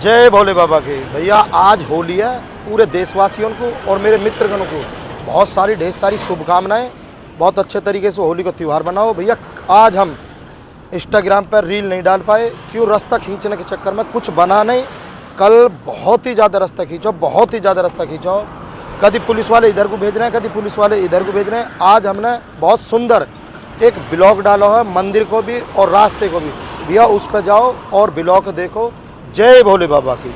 जय भोले बाबा की। भैया आज होली है, पूरे देशवासियों को और मेरे मित्रगणों को बहुत सारी ढेर सारी शुभकामनाएं। बहुत अच्छे तरीके से होली का त्यौहार मनाओ। भैया आज हम इंस्टाग्राम पर रील नहीं डाल पाए, क्यों, रास्ता खींचने के चक्कर में कुछ बना नहीं। कल बहुत ही ज़्यादा रास्ता खींचो, बहुत ही ज़्यादा रास्ता खींचो। कभी पुलिस वाले इधर को भेज रहे हैं, कभी पुलिस वाले इधर को भेज रहे हैं। आज हमने बहुत सुंदर एक ब्लॉग डाला है, मंदिर को भी और रास्ते को भी। भैया उस पर जाओ और ब्लॉग देखो। जय भोले बाबा की।